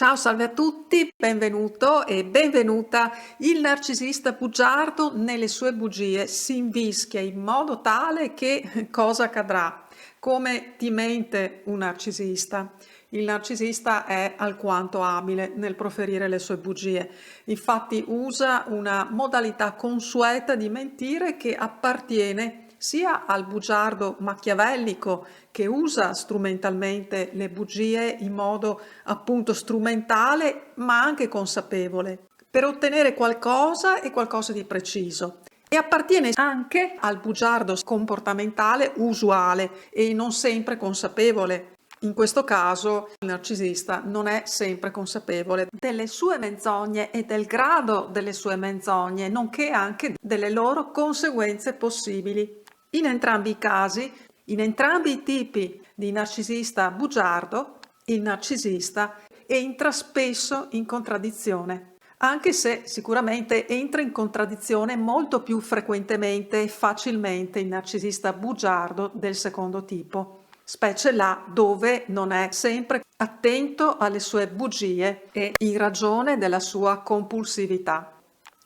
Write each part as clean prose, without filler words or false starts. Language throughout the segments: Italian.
Ciao, salve a tutti, benvenuto e benvenuta. Il narcisista bugiardo nelle sue bugie si invischia in modo tale che cosa accadrà? Come ti mente un narcisista? Il narcisista è alquanto abile nel proferire le sue bugie, infatti usa una modalità consueta di mentire che appartiene sia al bugiardo machiavellico che usa strumentalmente le bugie in modo appunto strumentale ma anche consapevole per ottenere qualcosa e qualcosa di preciso. E appartiene anche al bugiardo comportamentale usuale e non sempre consapevole. In questo caso il narcisista non è sempre consapevole delle sue menzogne e del grado delle sue menzogne, nonché anche delle loro conseguenze possibili. In entrambi i casi, in entrambi i tipi di narcisista bugiardo, il narcisista entra spesso in contraddizione, anche se sicuramente entra in contraddizione molto più frequentemente e facilmente il narcisista bugiardo del secondo tipo, specie là dove non è sempre attento alle sue bugie e in ragione della sua compulsività.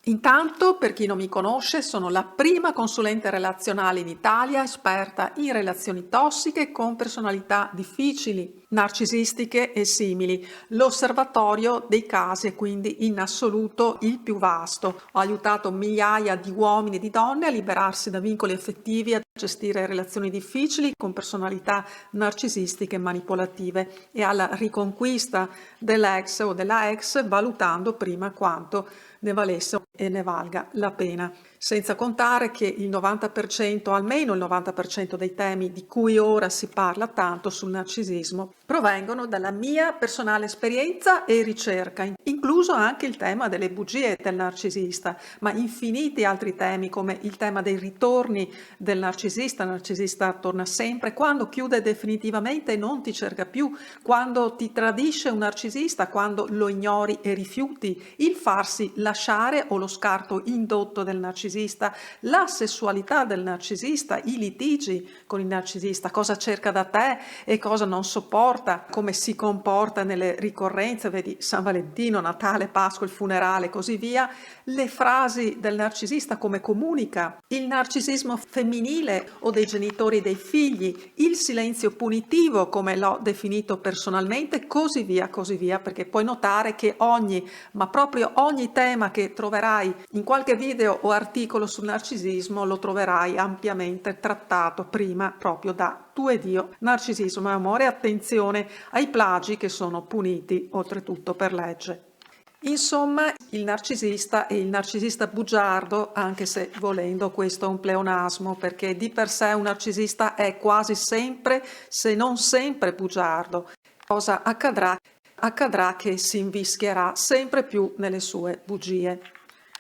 Intanto, per chi non mi conosce, sono la prima consulente relazionale in Italia esperta in relazioni tossiche con personalità difficili, narcisistiche e simili. L'osservatorio dei casi è quindi in assoluto il più vasto. Ho aiutato migliaia di uomini e di donne a liberarsi da vincoli affettivi, a gestire relazioni difficili con personalità narcisistiche e manipolative e alla riconquista dell'ex o della ex, valutando prima quanto ne valesse e ne valga la pena. Senza contare che il 90%, almeno il 90% dei temi di cui ora si parla tanto sul narcisismo, provengono dalla mia personale esperienza e ricerca, incluso anche il tema delle bugie del narcisista, ma infiniti altri temi come il tema dei ritorni del narcisista. Il narcisista torna sempre quando chiude definitivamente e non ti cerca più, quando ti tradisce un narcisista, quando lo ignori e rifiuti, il farsi lasciare o lo scarto indotto del narcisista, la sessualità del narcisista, i litigi con il narcisista, cosa cerca da te e cosa non sopporta, come si comporta nelle ricorrenze, vedi San Valentino, Natale, Pasqua, il funerale, così via, le frasi del narcisista, come comunica, il narcisismo femminile o dei genitori e dei figli, il silenzio punitivo, come l'ho definito personalmente, così via, perché puoi notare che ma proprio ogni tema che troverai in qualche video o articolo sul narcisismo lo troverai ampiamente trattato prima proprio da Tu ed io, narcisismo e amore. Attenzione ai plagi che sono puniti oltretutto per legge. Insomma, il narcisista e il narcisista bugiardo, anche se volendo questo è un pleonasmo, perché di per sé un narcisista è quasi sempre, se non sempre, bugiardo. Cosa accadrà? Accadrà che si invischierà sempre più nelle sue bugie.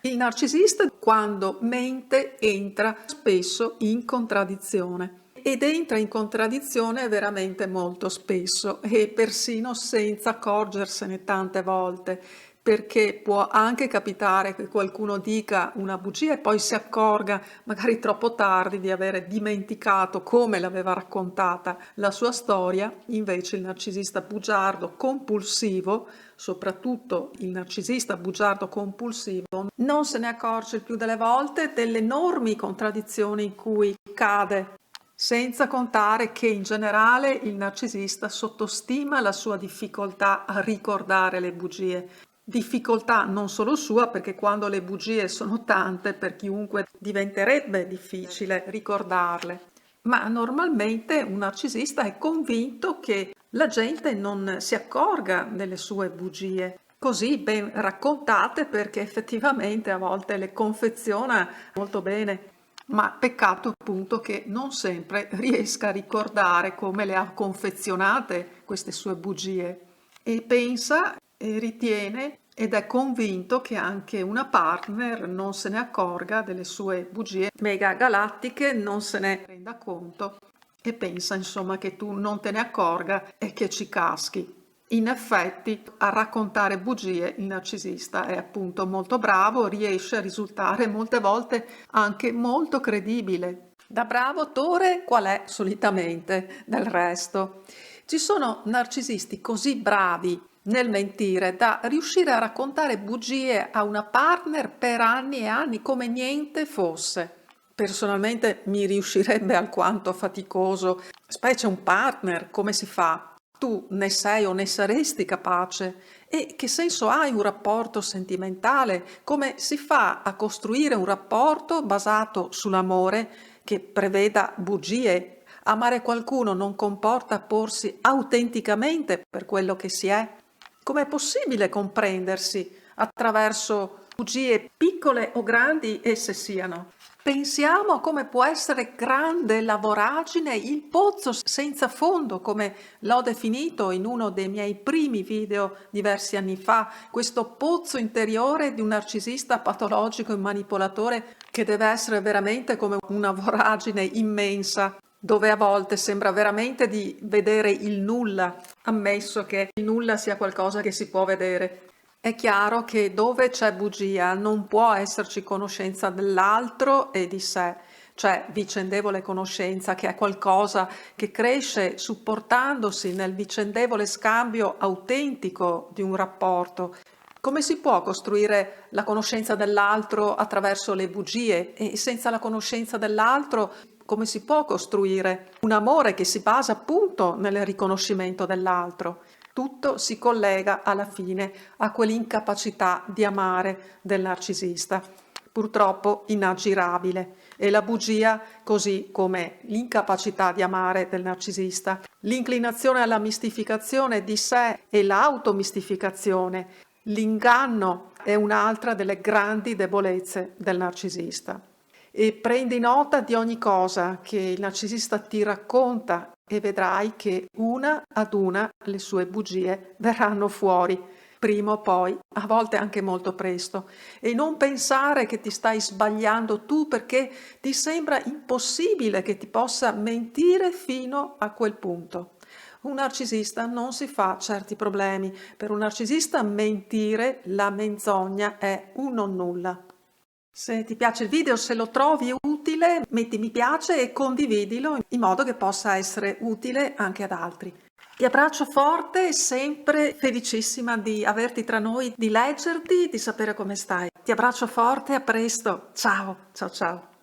Il narcisista, quando mente, entra spesso in contraddizione. Ed entra in contraddizione veramente molto spesso e persino senza accorgersene tante volte, perché può anche capitare che qualcuno dica una bugia e poi si accorga, magari troppo tardi, di avere dimenticato come l'aveva raccontata la sua storia. Invece il narcisista bugiardo compulsivo, soprattutto il narcisista bugiardo compulsivo, non se ne accorge il più delle volte delle enormi contraddizioni in cui cade. Senza contare che in generale il narcisista sottostima la sua difficoltà a ricordare le bugie. Difficoltà non solo sua, perché quando le bugie sono tante per chiunque diventerebbe difficile ricordarle, ma normalmente un narcisista è convinto che la gente non si accorga delle sue bugie così ben raccontate, perché effettivamente a volte le confeziona molto bene. Ma peccato appunto che non sempre riesca a ricordare come le ha confezionate queste sue bugie e pensa e ritiene ed è convinto che anche una partner non se ne accorga delle sue bugie mega galattiche, non se ne renda conto e pensa insomma che tu non te ne accorga e che ci caschi. In effetti, a raccontare bugie il narcisista è appunto molto bravo, riesce a risultare molte volte anche molto credibile. Da bravo attore qual è solitamente del resto. Ci sono narcisisti così bravi nel mentire da riuscire a raccontare bugie a una partner per anni e anni come niente fosse. Personalmente mi riuscirebbe alquanto faticoso, specie un partner, come si fa? Tu ne sei o ne saresti capace? E che senso ha un rapporto sentimentale? Come si fa a costruire un rapporto basato sull'amore che preveda bugie? Amare qualcuno non comporta porsi autenticamente per quello che si è? Com'è possibile comprendersi attraverso bugie piccole o grandi esse siano? Pensiamo a come può essere grande la voragine, il pozzo senza fondo, come l'ho definito in uno dei miei primi video diversi anni fa, questo pozzo interiore di un narcisista patologico e manipolatore che deve essere veramente come una voragine immensa, dove a volte sembra veramente di vedere il nulla, ammesso che il nulla sia qualcosa che si può vedere. È chiaro che dove c'è bugia non può esserci conoscenza dell'altro e di sé, cioè vicendevole conoscenza, che è qualcosa che cresce supportandosi nel vicendevole scambio autentico di un rapporto. Come si può costruire la conoscenza dell'altro attraverso le bugie e senza la conoscenza dell'altro come si può costruire un amore che si basa appunto nel riconoscimento dell'altro? Tutto si collega alla fine a quell'incapacità di amare del narcisista, purtroppo inaggirabile. E la bugia, così come l'incapacità di amare del narcisista, l'inclinazione alla mistificazione di sé e l'automistificazione, l'inganno è un'altra delle grandi debolezze del narcisista. E prendi nota di ogni cosa che il narcisista ti racconta e vedrai che una ad una le sue bugie verranno fuori, prima o poi, a volte anche molto presto. E non pensare che ti stai sbagliando tu perché ti sembra impossibile che ti possa mentire fino a quel punto. Un narcisista non si fa certi problemi. Per un narcisista mentire, la menzogna è un non nulla. Se ti piace il video, se lo trovi utile, metti mi piace e condividilo in modo che possa essere utile anche ad altri. Ti abbraccio forte, sempre felicissima di averti tra noi, di leggerti, di sapere come stai. Ti abbraccio forte, a presto. Ciao, ciao, ciao.